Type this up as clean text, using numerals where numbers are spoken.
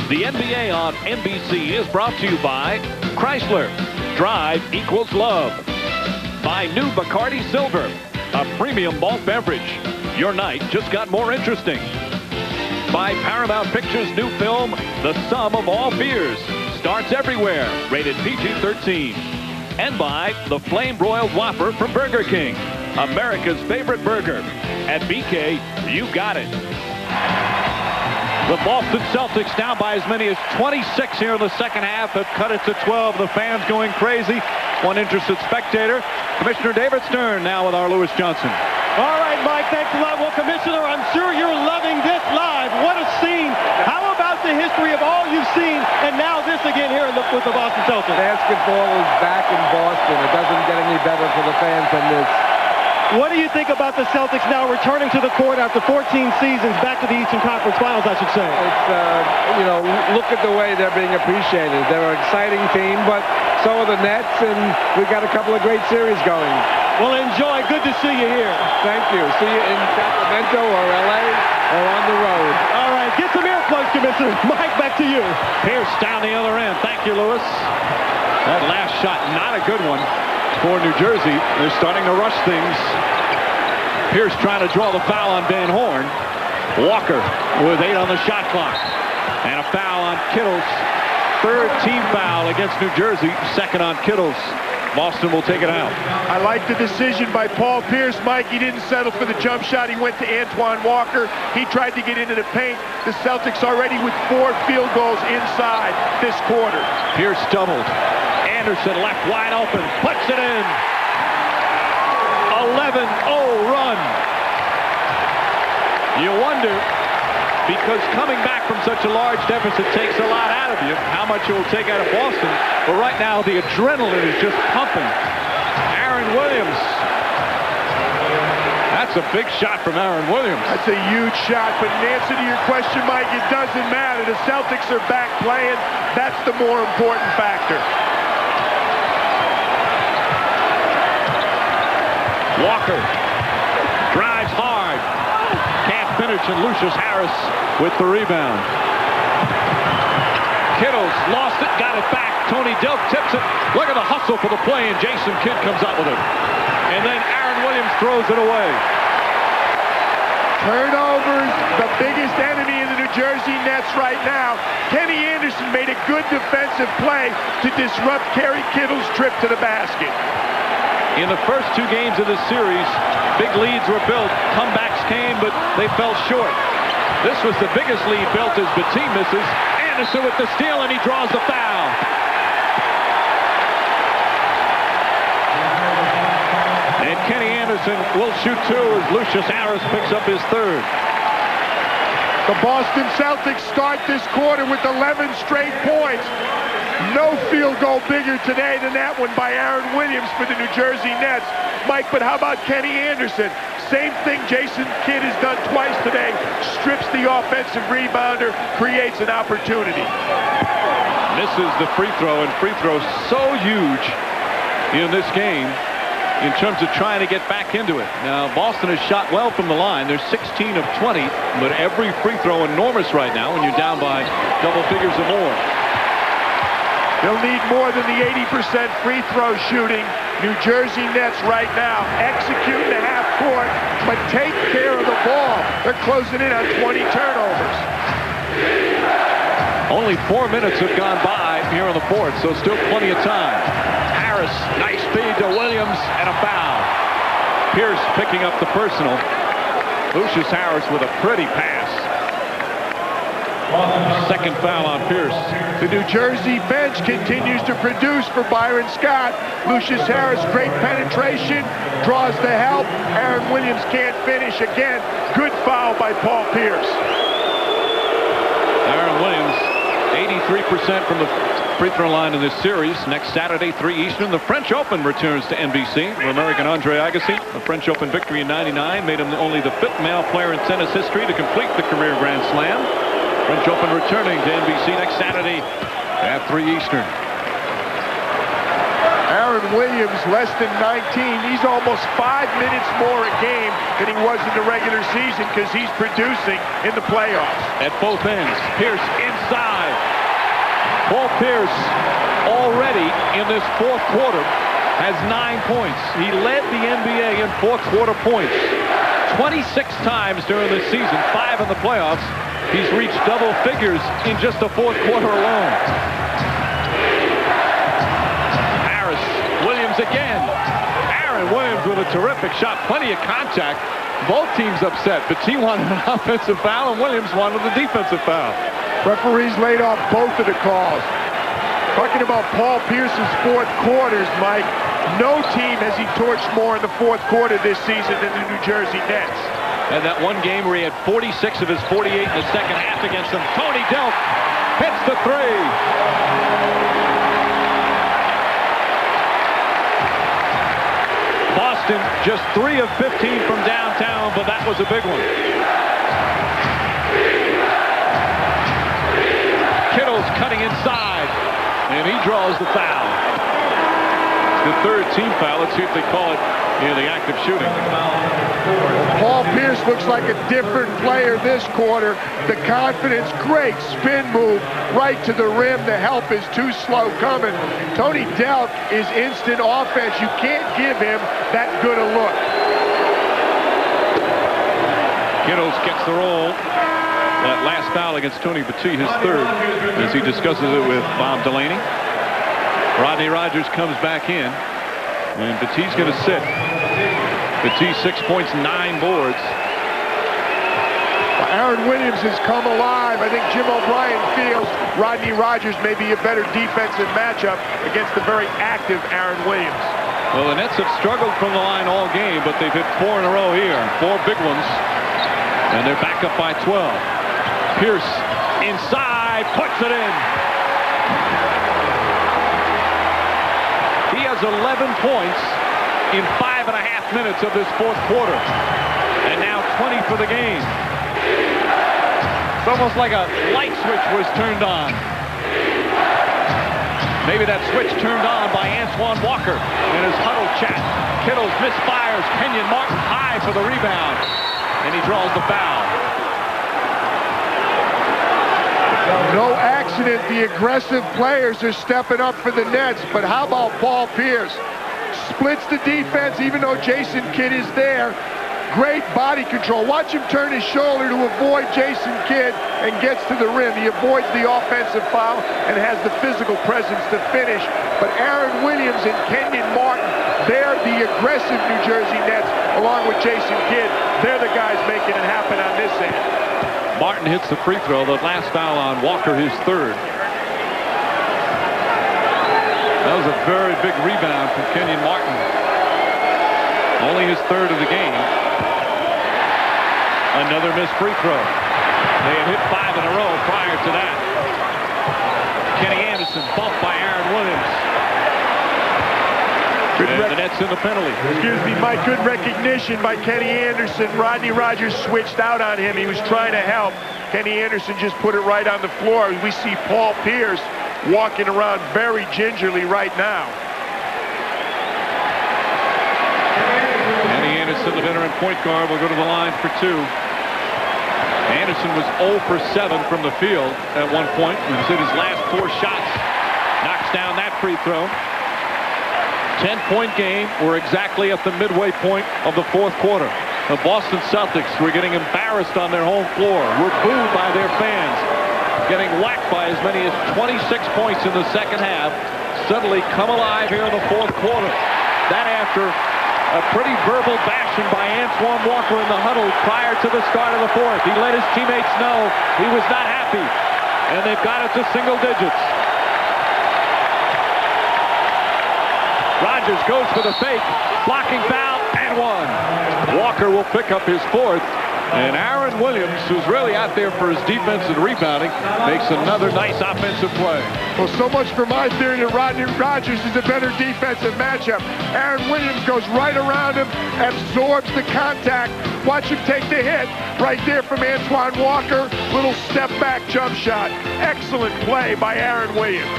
The NBA on NBC is brought to you by Chrysler. Drive equals love. By new Bacardi Silver, a premium malt beverage. Your night just got more interesting. By Paramount Pictures' new film, The Sum of All Fears, starts everywhere, rated PG-13. And by the Flame Broiled Whopper from Burger King, America's favorite burger. At BK, you got it. The Boston Celtics down by as many as 26 here in the second half, have cut it to 12. The fans going crazy. One interested spectator, Commissioner David Stern, now with our Lewis Johnson. All right, Mike, thanks a lot. Well, Commissioner, I'm sure you're loving this live. What a scene. How about the history of all you've seen, and now this again here with the Boston Celtics? Basketball is back in Boston. It doesn't get any better for the fans than this. What do you think about the Celtics now returning to the court after 14 seasons, back to the Eastern Conference Finals, I should say? It's, you know, look at the way they're being appreciated. They're an exciting team, but so are the Nets, and we got a couple of great series going. Well, enjoy. Good to see you here. Thank you. See you in Sacramento or LA or on the road. All right, get some earplugs, Commissioner. Mike, back to you. Pierce down the other end. Thank you, Lewis. That last shot, not a good one for New Jersey. They're starting to rush things. Pierce trying to draw the foul on Van Horn. Walker with 8 on the shot clock. And a foul on Kittles. Third team foul against New Jersey. Second on Kittles. Boston will take it out. I like the decision by Paul Pierce, Mike. He didn't settle for the jump shot. He went to Antoine Walker. He tried to get into the paint. The Celtics already with 4 field goals inside this quarter. Pierce doubled. Anderson left wide open. Puts it in. 11-0 run. You wonder, because coming back from such a large deficit takes a lot out of you, how much it will take out of Boston. But right now, the adrenaline is just pumping. Aaron Williams. That's a big shot from Aaron Williams. That's a huge shot. But in answer to your question, Mike, it doesn't matter. The Celtics are back playing. That's the more important factor. Walker drives hard. Can't finish, and Lucius Harris with the rebound. Kittles lost it, got it back. Tony Delk tips it. Look at the hustle for the play, and Jason Kidd comes up with it. And then Aaron Williams throws it away. Turnovers, the biggest enemy in the New Jersey Nets right now. Kenny Anderson made a good defensive play to disrupt Kerry Kittle's trip to the basket. In the first 2 games of this series, big leads were built. Comebacks came, but they fell short. This was the biggest lead built as Batum misses. Anderson with the steal, and he draws the foul. And Kenny Anderson will shoot 2 as Lucius Harris picks up his 3rd. The Boston Celtics start this quarter with 11 straight points. No field goal bigger today than that one by Aaron Williams for the New Jersey Nets. Mike, but how about Kenny Anderson? Same thing Jason Kidd has done twice today. Strips the offensive rebounder, creates an opportunity. Misses the free throw, and free throw so huge in this game in terms of trying to get back into it. Now, Boston has shot well from the line. They're 16 of 20, but every free throw enormous right now when you're down by double figures or more. They'll need more than the 80% free throw shooting. New Jersey Nets right now execute in the half court, but take care of the ball. They're closing in on 20 turnovers. Only 4 minutes have gone by here on the fourth, so still plenty of time. Harris, nice feed to Williams, and a foul. Pierce picking up the personal. Lucius Harris with a pretty pass. Second foul on Pierce. The New Jersey bench continues to produce for Byron Scott. Lucius Harris, great penetration, draws the help. Aaron Williams can't finish again. Good foul by Paul Pierce. Aaron Williams, 83% from the free throw line in this series. Next Saturday, 3 Eastern, the French Open returns to NBC for American Andre Agassi. The French Open victory in '99 made him only the 5th male player in tennis history to complete the career Grand Slam. French Open returning to NBC next Saturday at 3 Eastern. Aaron Williams, less than 19. He's almost 5 minutes more a game than he was in the regular season because he's producing in the playoffs. At both ends, Pierce inside. Paul Pierce already in this fourth quarter has 9 points. He led the NBA in fourth quarter points 26 times during this season, 5 in the playoffs. He's reached double figures in just the fourth quarter alone. Harris, Williams again. Aaron Williams with a terrific shot, plenty of contact. Both teams upset, but he wanted an offensive foul and Williams wanted the defensive foul. Referees laid off both of the calls. Talking about Paul Pierce's fourth quarters, Mike, no team has he torched more in the fourth quarter this season than the New Jersey Nets. And that one game where he had 46 of his 48 in the second half against them. Tony Delk hits the three. Boston just 3 of 15 from downtown, but that was a big one. Kittle's cutting inside, and he draws the foul. The third team foul. Let's see if they call it in the act of shooting. Paul Pierce looks like a different player this quarter. The confidence, great spin move right to the rim. The help is too slow coming. Tony Delk is instant offense. You can't give him that good a look. Kittles gets the roll. That last foul against Tony Batiste, his third, as he discusses it with Bob Delaney. Rodney Rogers comes back in, and Batiste's going to sit. Batiste 6 points, 9 boards. Well, Aaron Williams has come alive. I think Jim O'Brien feels Rodney Rogers may be a better defensive matchup against the very active Aaron Williams. Well, the Nets have struggled from the line all game, but they've hit 4 in a row here, 4 big ones, and they're back up by 12. Pierce inside, puts it in. He has 11 points in 5.5 minutes of this fourth quarter. And now 20 for the game. It's almost like a light switch was turned on. Maybe that switch turned on by Antoine Walker in his huddle chat. Kittles misfires. Kenyon Martin high for the rebound. And he draws the foul. No accident, the aggressive players are stepping up for the Nets, but how about Paul Pierce? Splits the defense even though Jason Kidd is there. Great body control. Watch him turn his shoulder to avoid Jason Kidd and gets to the rim. He avoids the offensive foul and has the physical presence to finish. But Aaron Williams and Kenyon Martin, they're the aggressive New Jersey Nets along with Jason Kidd. They're the guys making it happen on this end. Martin hits the free throw. The last foul on Walker, his third. That was a very big rebound from Kenyon Martin. Only his third of the game. Another missed free throw. They had hit 5 in a row prior to that. Kenny Anderson bumped by Aaron Williams. And the Nets in the penalty. Excuse me, Mike, good recognition by Kenny Anderson. Rodney Rogers switched out on him. He was trying to help. Kenny Anderson just put it right on the floor. We see Paul Pierce walking around very gingerly right now. Kenny Anderson, the veteran point guard, will go to the line for 2. Anderson was 0 for 7 from the field at one point. He's hit his last 4 shots. Knocks down that free throw. 10-point game. We're exactly at the midway point of the fourth quarter. The Boston Celtics were getting embarrassed on their home floor. Were booed by their fans. Getting whacked by as many as 26 points in the second half. Suddenly come alive here in the fourth quarter. That after a pretty verbal bashing by Antoine Walker in the huddle prior to the start of the fourth. He let his teammates know he was not happy. And they've got it to single digits. Rogers goes for the fake, blocking foul, and 1. Walker will pick up his 4th, and Aaron Williams, who's really out there for his defense and rebounding, makes another nice offensive play. Well, so much for my theory that Rodney Rogers is a better defensive matchup. Aaron Williams goes right around him, absorbs the contact. Watch him take the hit right there from Antoine Walker. Little step back jump shot. Excellent play by Aaron Williams.